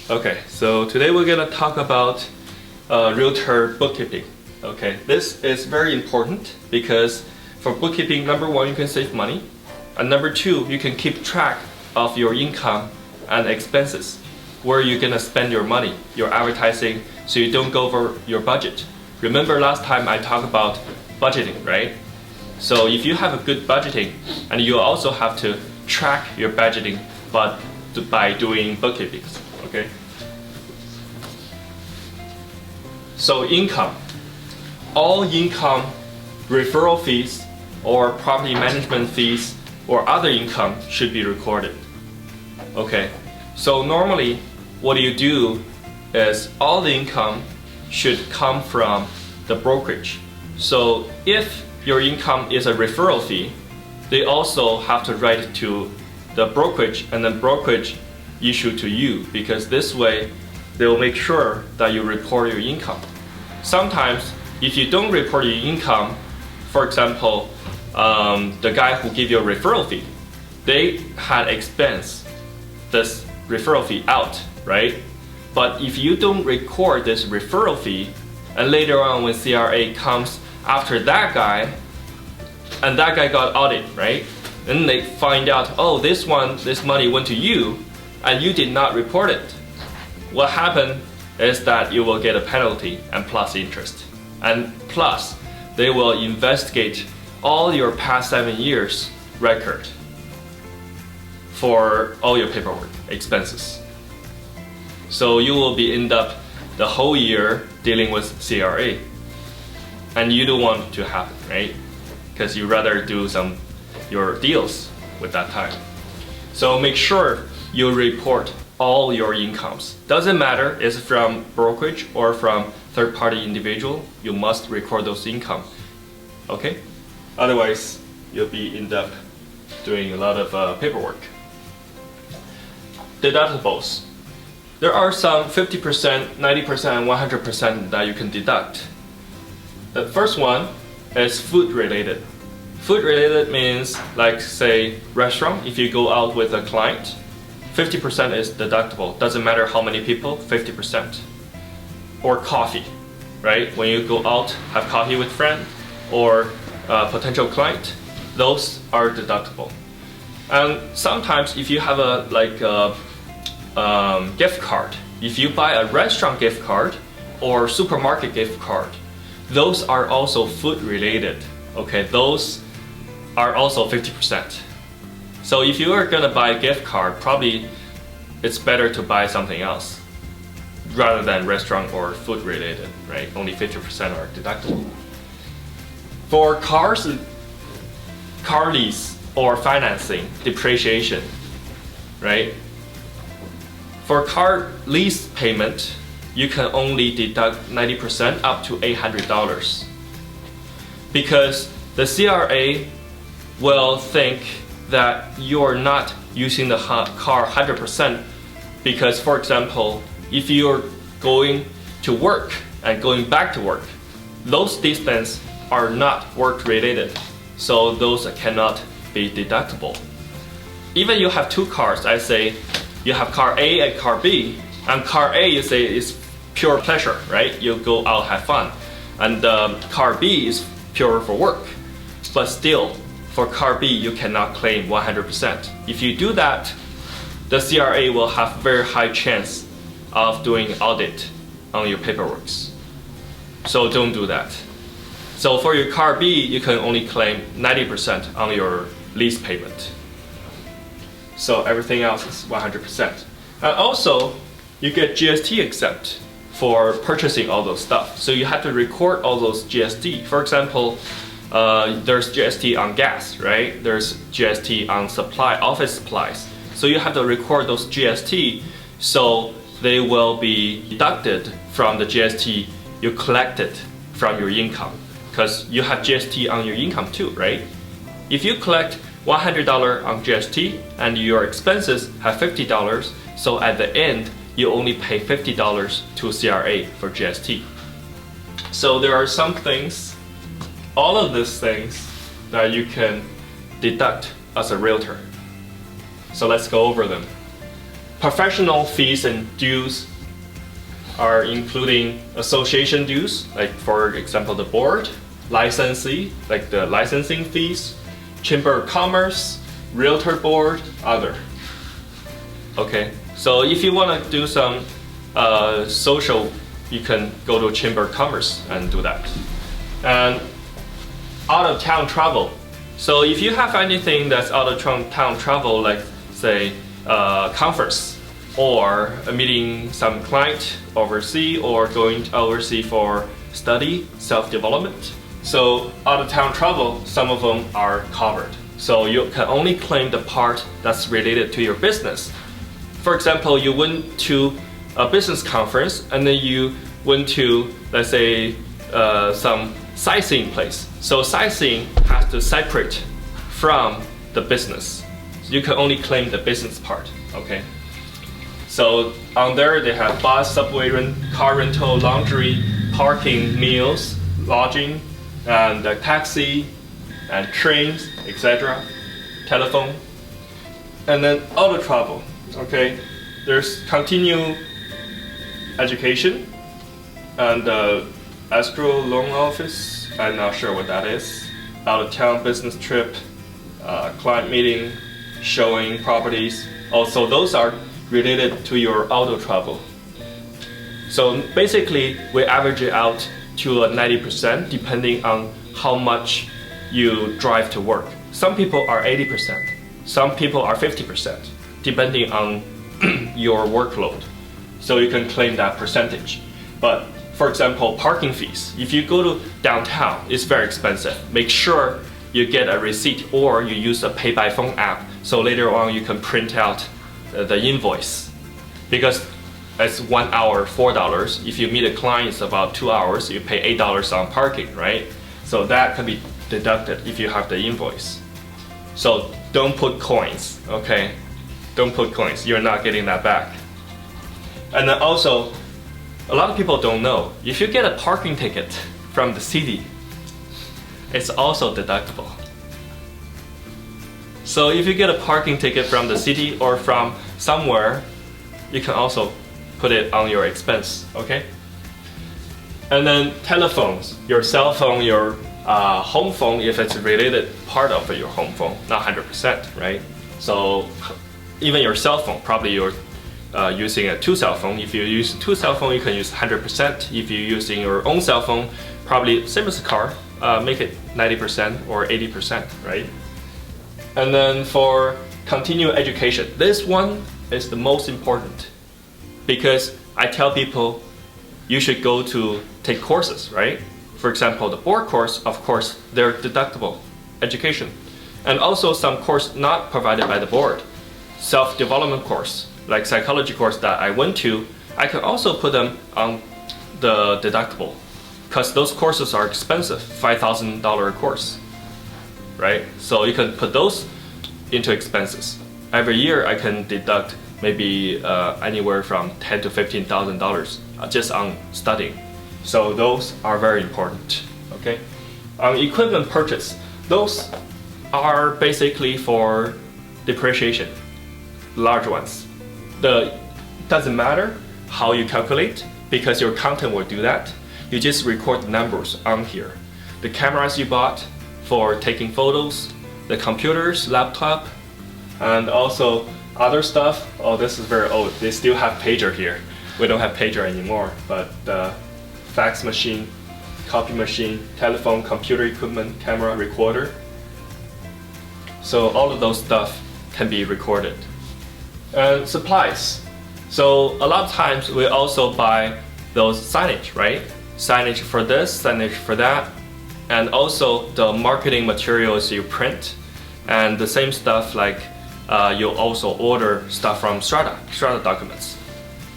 Okay, so today we're gonna talk about realtor bookkeeping. Okay, this is very important because for bookkeeping, number one, you can save money, and number two, you can keep track of your income and expenses, where you're gonna spend your money, your advertising, so you don't go over your budget. Remember last time I talked about budgeting, right? So if you have a good budgeting, and you also have to track your budgeting, but by doing bookkeeping. Okay. So income, all income, referral fees or property management fees or other income should be recorded. Okay. So normally what you do is all the income should come from the brokerage. So if your income is a referral fee, they also have to write it to the brokerage, and then brokerage issue to you, because this way they will make sure that you report your income. Sometimes if you don't report your income, for example, the guy who gave you a referral fee, they had expense this referral fee out, right? But if you don't record this referral fee, and later on when CRA comes after that guy, and that guy got audited, right? And they find out, oh, this money went to you, and you did not report it. What happened is that you will get a penalty and plus interest. And plus, they will investigate all your past 7 years record for all your paperwork expenses. So you will end up the whole year dealing with CRA. And you don't want to happen, right? Because you rather do your deals with that time. So make sure you report all your incomes. Doesn't matter if it's from brokerage or from third-party individual, you must record those income. Okay? Otherwise, you'll end up doing a lot of paperwork. Deductibles. There are some 50%, 90%, and 100% that you can deduct. The first one is food related. Food related means, like say restaurant, if you go out with a client, 50% is deductible. Doesn't matter how many people, 50%. Or coffee, right? When you go out, have coffee with friend or potential client, those are deductible. And sometimes if you have a gift card, if you buy a restaurant gift card or supermarket gift card, those are also food related. Okay, those are also 50%. So if you are gonna buy a gift card, probably it's better to buy something else rather than restaurant or food related, right? Only 50% are deductible. For cars, car lease or financing, depreciation, right? For car lease payment, you can only deduct 90% up to $800 because the CRA will think that you're not using the car 100% because, for example, if you're going to work and going back to work, those distance are not work related, so those cannot be deductible. Even you have two cars, I say you have car A and car B, and car A you say is pure pleasure, right? You go out, have fun, and car B is pure for work, but still for car B, you cannot claim 100%. If you do that, the CRA will have very high chance of doing audit on your paperwork. So don't do that. So for your car B, you can only claim 90% on your lease payment. So everything else is 100%. And also, you get GST exempt for purchasing all those stuff. So you have to record all those GST. For example, there's GST on gas, right? There's GST on office supplies. So you have to record those GST, so they will be deducted from the GST you collected from your income, because you have GST on your income too, right? If you collect $100 on GST and your expenses have $50, so at the end you only pay $50 to CRA for GST. So there are some things, all of these things that you can deduct as a realtor. So let's go over them. Professional fees and dues are including association dues, like for example the board, licensee, like the licensing fees, chamber of commerce, realtor board, other. Okay, so if you want to do some social, you can go to chamber of commerce and do that. And out of town travel. So if you have anything that's out of town travel, like say conference or meeting some client overseas or going overseas for study, self-development. So out of town travel, some of them are covered. So you can only claim the part that's related to your business. For example, you went to a business conference and then you went to, let's say, some sightseeing place. So sightseeing has to separate from the business. You can only claim the business part, okay? So on there they have bus, subway, car rental, laundry, parking, meals, lodging, and taxi, and trains, etc. Telephone. And then auto travel, okay? There's continued education and escrow loan office, I'm not sure what that is. Out of town business trip, client meeting, showing properties. Also, those are related to your auto travel. So basically, we average it out to a 90% depending on how much you drive to work. Some people are 80%, some people are 50%, depending on your workload. So you can claim that percentage. But for example, parking fees. If you go to downtown, it's very expensive. Make sure you get a receipt or you use a pay by phone app so later on you can print out the invoice. Because it's 1 hour, $4. If you meet a client, it's about 2 hours, you pay $8 on parking, right? So that can be deducted if you have the invoice. So don't put coins, okay? Don't put coins, you're not getting that back. And then also, a lot of people don't know, if you get a parking ticket from the city, it's also deductible. So if you get a parking ticket from the city or from somewhere, you can also put it on your expense, okay? And then telephones, your cell phone, your home phone, if it's related part of your home phone, not 100%, right? So even your cell phone, probably you're using a 2 cell phone. If you use 2 cell phone, you can use 100%. If you're using your own cell phone, probably same as a car, make it 90% or 80%, right? And then for continuing education, this one is the most important because I tell people you should go to take courses, right? For example, the board course, of course, they're deductible education. And also some course not provided by the board. Self-development course, like psychology course that I went to, I can also put them on the deductible because those courses are expensive, $5,000 a course, right? So you can put those into expenses. Every year I can deduct maybe anywhere from $10,000 to $15,000 just on studying. So those are very important, okay? Equipment purchase, those are basically for depreciation, large ones. Doesn't matter how you calculate because your accountant will do that. You just record the numbers on here. The cameras you bought for taking photos, the computers, laptop, and also other stuff. Oh, this is very old. They still have pager here. We don't have pager anymore, but fax machine, copy machine, telephone, computer equipment, camera, recorder. So all of those stuff can be recorded. And supplies. So a lot of times we also buy those signage, right? Signage for this, signage for that, and also the marketing materials you print, and the same stuff like you'll also order stuff from Strata documents.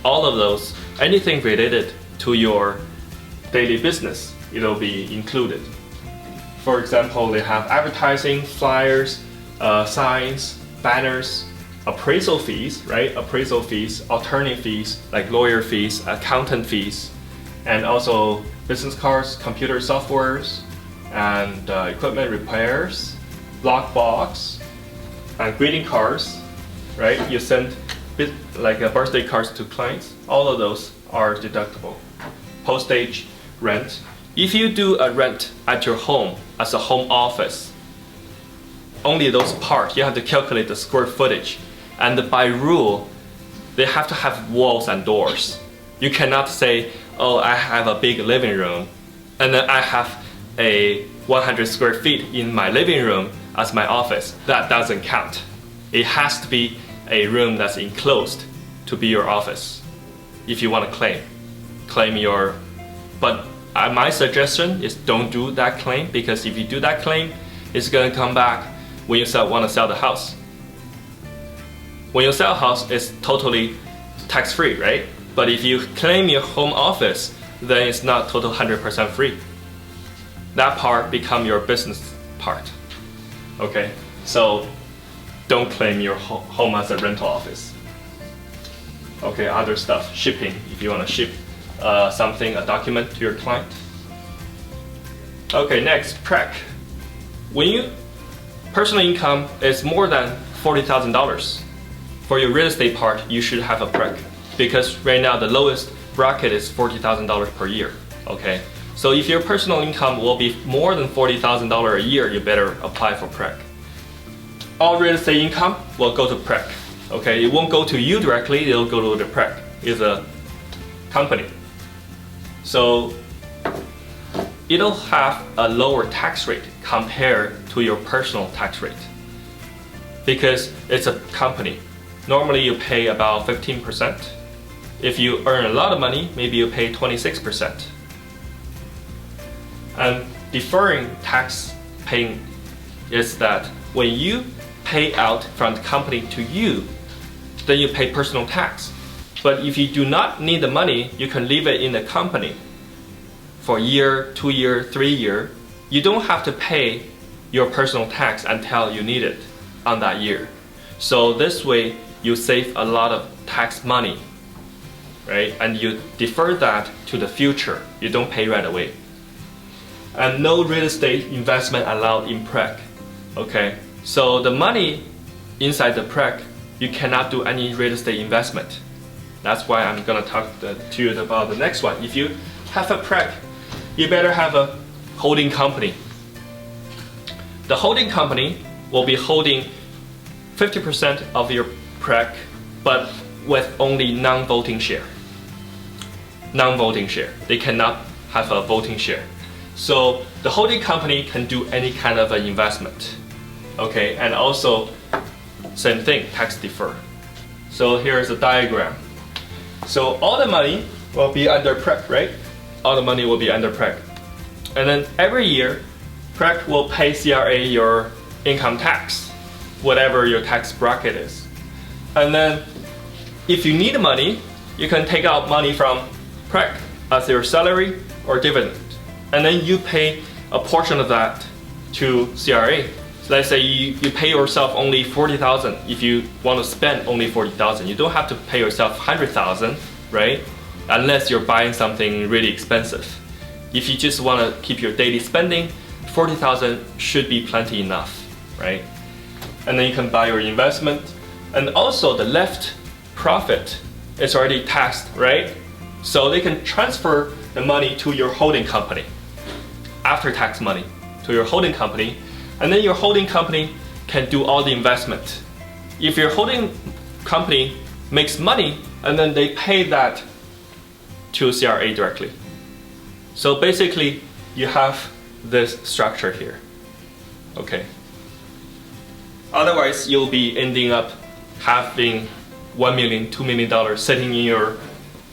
All of those, anything related to your daily business, it'll be included. For example, they have advertising, flyers, signs, banners, appraisal fees, right? Appraisal fees, attorney fees, like lawyer fees, accountant fees, and also business cards, computer softwares, and equipment repairs, lockbox, and greeting cards, right? You send like birthday cards to clients, all of those are deductible. Postage, rent. If you do a rent at your home as a home office, only those parts, you have to calculate the square footage. And by rule, they have to have walls and doors. You cannot say, oh, I have a big living room, and then I have a 100 square feet in my living room as my office. That doesn't count. It has to be a room that's enclosed to be your office if you want to claim your, but my suggestion is don't do that claim, because if you do that claim, it's going to come back when you want to sell the house. When you sell a house, it's totally tax-free, right? But if you claim your home office, then it's not total 100% free. That part become your business part. Okay, so don't claim your home as a rental office. Okay, other stuff, shipping. If you want to ship something, a document to your client. Okay, next, PREC. When you personal income is more than $40,000, for your real estate part, you should have a PREC, because right now the lowest bracket is $40,000 per year. Okay, so if your personal income will be more than $40,000 a year, you better apply for PREC. All real estate income will go to PREC. Okay, it won't go to you directly, it'll go to the PREC. It's a company. So it'll have a lower tax rate compared to your personal tax rate, because it's a company. Normally you pay about 15%. If you earn a lot of money, maybe you pay 26%. And deferring tax paying is that when you pay out from the company to you, then you pay personal tax. But if you do not need the money, you can leave it in the company for a year, 2 year, 3 year. You don't have to pay your personal tax until you need it on that year. So this way you save a lot of tax money, right? And you defer that to the future. You don't pay right away. And no real estate investment allowed in PREC. Okay, so the money inside the PREC, you cannot do any real estate investment. That's why I'm gonna talk to you about the next one. If you have a PREC, you better have a holding company. The holding company will be holding 50% of your PREC, but with only non-voting share. Non-voting share. They cannot have a voting share. So the holding company can do any kind of an investment. Okay, and also same thing, tax defer. So here's a diagram. So all the money will be under PREC, right? All the money will be under PREC. And then every year, PREC will pay CRA your income tax, whatever your tax bracket is. And then if you need money, you can take out money from PREC as your salary or dividend. And then you pay a portion of that to CRA. So let's say you pay yourself only $40,000 if you want to spend only $40,000. You don't have to pay yourself $100,000, right? Unless you're buying something really expensive. If you just want to keep your daily spending, $40,000 should be plenty enough, right? And then you can buy your investment. And also the left profit is already taxed, right? So they can transfer the money to your holding company, after tax money to your holding company, and then your holding company can do all the investment. If your holding company makes money, and then they pay that to CRA directly. So basically, you have this structure here. Okay. Otherwise, you'll be ending up having $1 million, $2 million sitting in your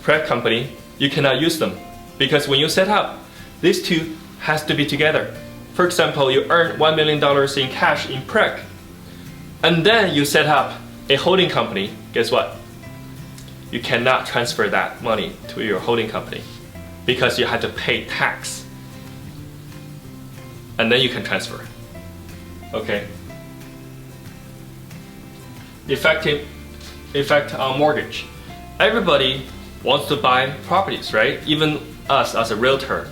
PREC company. You cannot use them because when you set up, these two has to be together. For example, you earn $1 million in cash in PREC, and then you set up a holding company. Guess what? You cannot transfer that money to your holding company because you had to pay tax, and then you can transfer. Okay. Effect on mortgage. Everybody wants to buy properties, right? Even us as a realtor,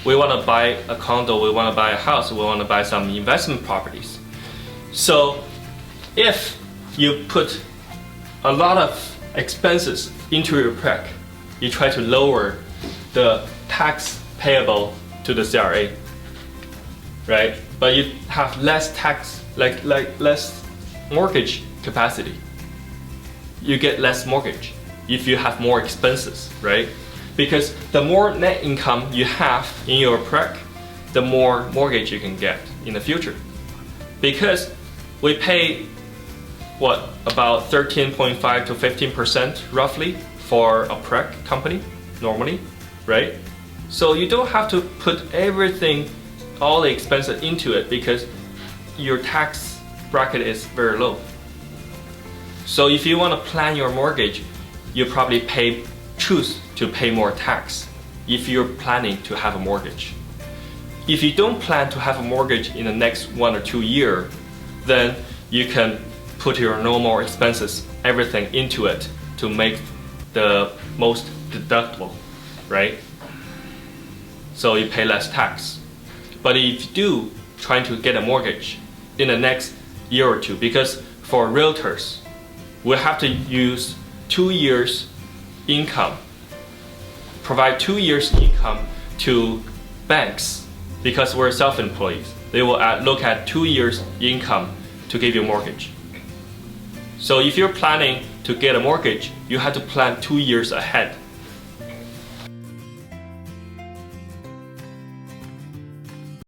we want to buy a condo, we want to buy a house, we want to buy some investment properties. So if you put a lot of expenses into your PREC, you try to lower the tax payable to the CRA, right? But you have less tax, like less mortgage capacity. You get less mortgage if you have more expenses, right? Because the more net income you have in your PREC, the more mortgage you can get in the future. Because we pay what, about 13.5 to 15% roughly for a PREC company normally, right? So you don't have to put everything, all the expenses into it, because your tax bracket is very low. So if you want to plan your mortgage, you probably choose to pay more tax if you're planning to have a mortgage. If you don't plan to have a mortgage in the next 1 or 2 years, then you can put your normal expenses, everything into it to make the most deductible, right? So you pay less tax. But if you do trying to get a mortgage in the next year or two, because for realtors, we have to use 2 years income, provide 2 years income to banks, because we're self-employed. They will look at 2 years income to give you a mortgage. So if you're planning to get a mortgage, you have to plan 2 years ahead